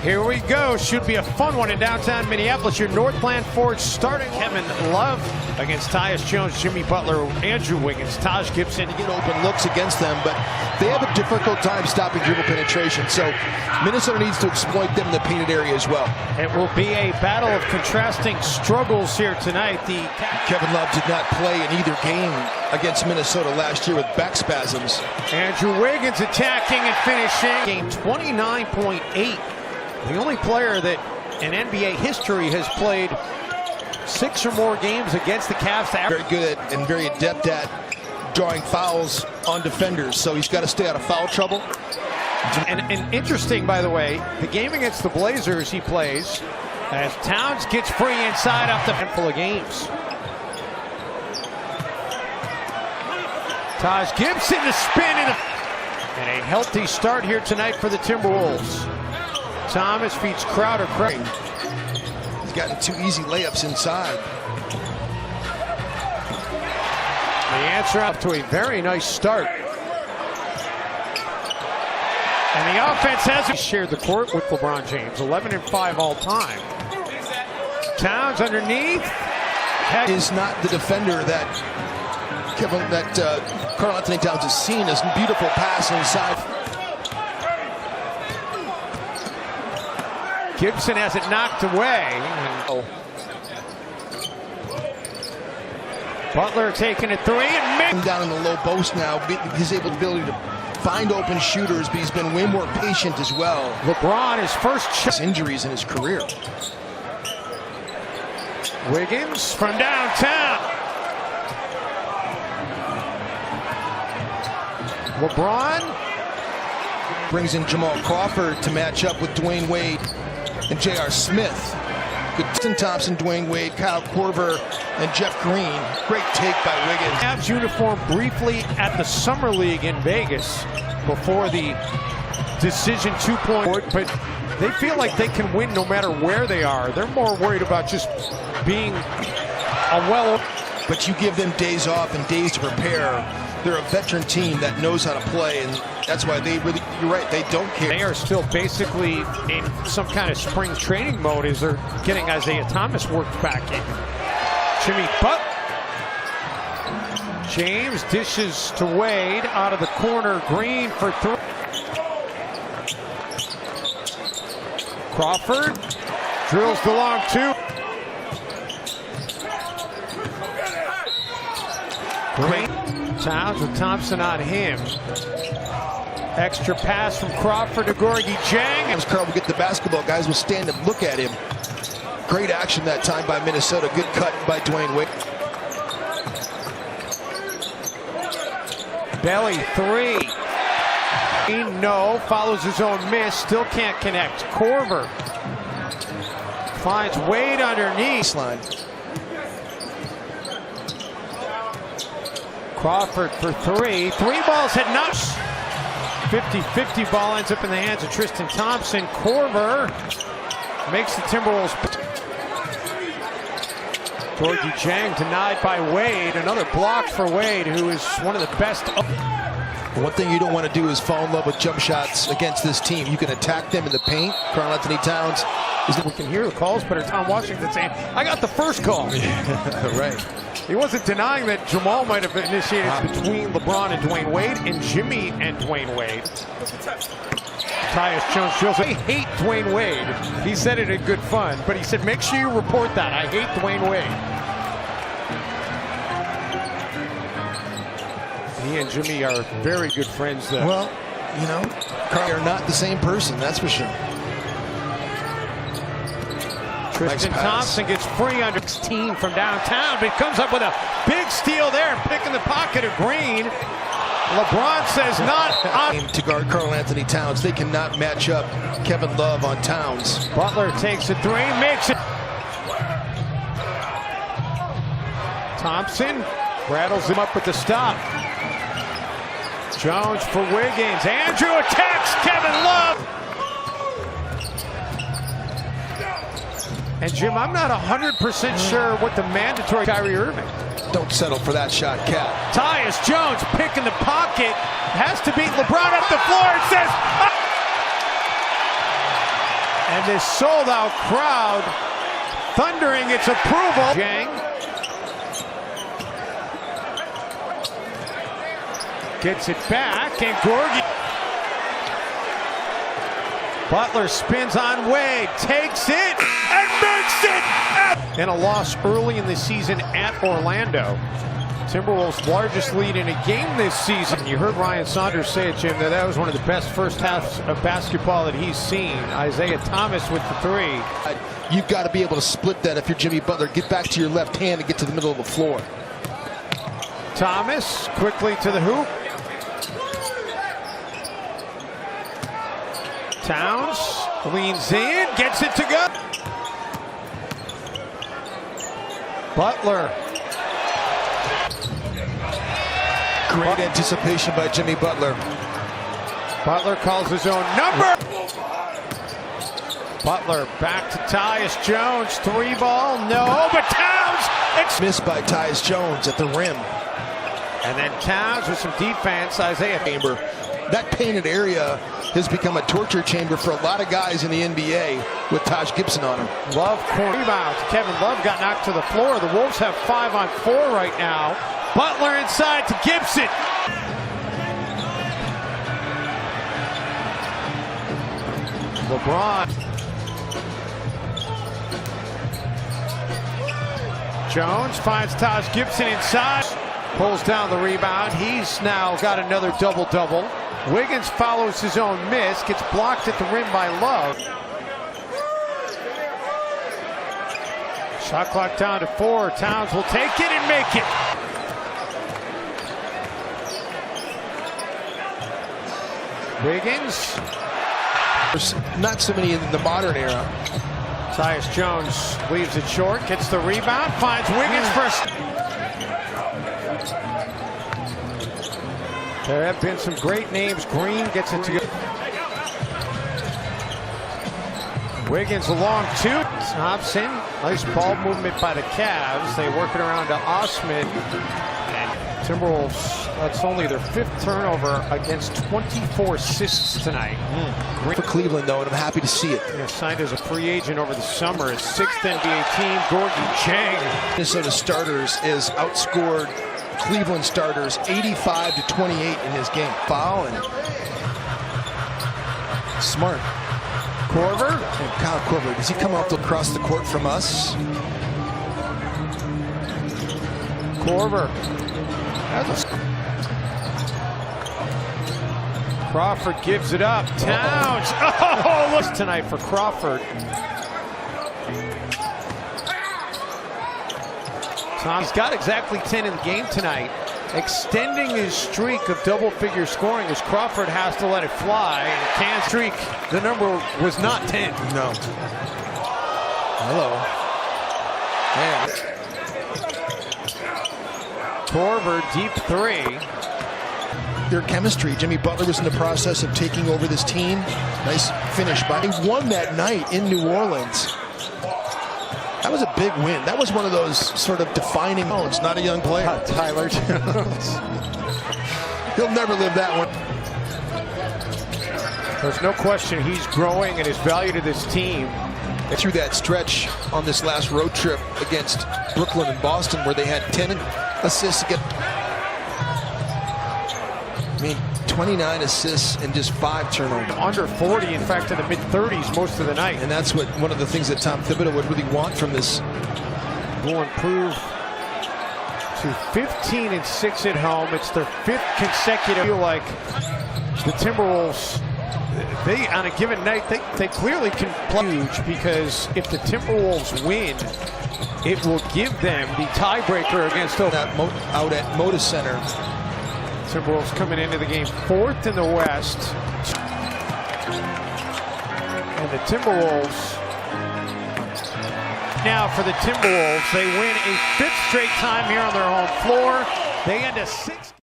Here we go. Should be a fun one in downtown Minneapolis. Your Northland Forge starting. Kevin Love against Tyus Jones, Jimmy Butler, Andrew Wiggins, Taj Gibson. To get open looks against them, but they have a difficult time stopping dribble penetration. So Minnesota needs to exploit them in the painted area as well. It will be a battle of contrasting struggles here tonight. Kevin Love did not play in either game against Minnesota last year with back spasms. Andrew Wiggins attacking and finishing. Game 29.8. The only player that in NBA history has played 6 or more games against the Cavs. Very good at and very adept at drawing fouls on defenders, so he's got to stay out of foul trouble. And interesting, by the way, the game against the Blazers he plays as Towns gets free inside off the handful of games. Taj Gibson to spin and a healthy start here tonight for the Timberwolves. Thomas feeds Crowder. He's gotten 2 easy layups inside. The answer up to a very nice start. And the offense has shared the court with LeBron James, 11 and 5 all time. Towns underneath. Is not the defender that Karl Anthony Towns has seen. As beautiful pass inside. Gibson has it knocked away. Butler taking a 3 and down in the low post now. He's able to find open shooters, but he's been way more patient as well. LeBron, his first injuries in his career. Wiggins from downtown. LeBron brings in Jamal Crawford to match up with Dwayne Wade and J.R. Smith. Good Thompson, Dwayne Wade, Kyle Korver, and Jeff Green. Great take by Wiggins. Cavs uniform briefly at the Summer League in Vegas before the decision 2-point, but they feel like they can win no matter where they are. They're more worried about just being But you give them days off and days to prepare. They're a veteran team that knows how to play, and that's why they really, you're right, they don't care. They are still basically in some kind of spring training mode as they're getting Isaiah Thomas worked back in. Jimmy Butler. James dishes to Wade out of the corner. Green for 3. Crawford drills the long 2. Green. Towns with Thompson on him. Extra pass from Crawford to Gorgie Jang. As Carl would get the basketball, guys would stand and look at him. Great action that time by Minnesota. Good cut by Dwayne Wade. Belly 3. No, follows his own miss. Still can't connect. Korver finds Wade underneath. Line. Crawford for 3. 3 balls hit not. 50-50 ball ends up in the hands of Tristan Thompson. Korver makes the Timberwolves. Gorgie Jang denied by Wade. Another block for Wade, who is one of the best. One thing you don't want to do is fall in love with jump shots against this team. You can attack them in the paint. Karl Anthony Towns. We can hear the calls, but Tom Washington saying, I got the first call. Right. He wasn't denying that Jamal might have initiated between LeBron and Dwayne Wade and Jimmy and Dwayne Wade. Tyus Jones drills. I hate Dwayne Wade. He said it in good fun, but he said, make sure you report that. I hate Dwayne Wade. He and Jimmy are very good friends, though. Well, you know, Carl are not the same person, that's for sure. Tristan Thompson gets free under 16 from downtown, but he comes up with a big steal there, picking the pocket of Green. LeBron says not on. To guard Karl Anthony Towns, they cannot match up Kevin Love on Towns. Butler takes a 3, makes it. Thompson rattles him up with the stop. Jones for Wiggins. Andrew attacks Kevin Love. And Jim, I'm not 100% sure what the mandatory Kyrie Irving. Don't settle for that shot, Cat. Tyus Jones picking the pocket. Has to beat LeBron up the floor and says, And this sold-out crowd thundering its approval. Jang gets it back, and Gorgie. Butler spins on Wade, takes it, and makes it! And a loss early in the season at Orlando. Timberwolves' largest lead in a game this season. You heard Ryan Saunders say it, Jim, that was one of the best first halves of basketball that he's seen. Isaiah Thomas with the three. You've got to be able to split that if you're Jimmy Butler. Get back to your left hand and get to the middle of the floor. Thomas quickly to the hoop. Towns leans in, gets it to go. Butler. Great anticipation by Jimmy Butler. Butler calls his own number. Butler back to Tyus Jones. Three ball, no, but Towns. Missed by Tyus Jones at the rim. And then Towns with some defense. Isaiah Chamber. That painted area has become a torture chamber for a lot of guys in the NBA with Taj Gibson on him. Love corner rebound. Kevin Love got knocked to the floor. The Wolves have 5-on-4 right now. Butler inside to Gibson. LeBron. Jones finds Taj Gibson inside. Pulls down the rebound. He's now got another double-double. Wiggins follows his own miss. Gets blocked at the rim by Love. Shot clock down to 4. Towns will take it and make it. Wiggins. There's not so many in the modern era. Tyus Jones leaves it short, gets the rebound, finds Wiggins first. There have been some great names. Green gets it to go. Wiggins along two. Thompson, nice ball movement by the Cavs. They work it around to Osman. And Timberwolves, that's only their 5th turnover against 24 assists tonight. For Cleveland, though, and I'm happy to see it. Yeah, signed as a free agent over the summer. His 6th NBA team, Gorgie Chang. Minnesota starters is outscored Cleveland starters 85-28 in his game. Foul and smart. Korver. And Kyle Korver, does he come up across the court from us? Korver. Crawford gives it up. Towns. Oh, look tonight for Crawford. Tom's got exactly 10 in the game tonight, extending his streak of double-figure scoring as Crawford has to let it fly. And can streak. The number was not 10. No. Hello. Man. Korver, deep three. Their chemistry. Jimmy Butler was in the process of taking over this team. Nice finish by. He won that night in New Orleans. That was a big win. That was one of those sort of defining moments. Not a young player. Tyler Jones. He'll never live that one. There's no question he's growing and his value to this team. Through that stretch on this last road trip against Brooklyn and Boston where they had 10 assists. I mean, 29 assists and just 5 turnovers. Under 40, in fact, in the mid-30s most of the night. And that's what one of the things that Tom Thibodeau would really want from this. Will improve to 15-6 at home. It's their 5th consecutive. I feel like the Timberwolves, they on a given night, they clearly can play huge, because if the Timberwolves win, it will give them the tiebreaker against out at Moda Center. Timberwolves coming into the game 4th in the West. And the Timberwolves, now for the Timberwolves, they win a 5th straight time here on their home floor. They end a 6.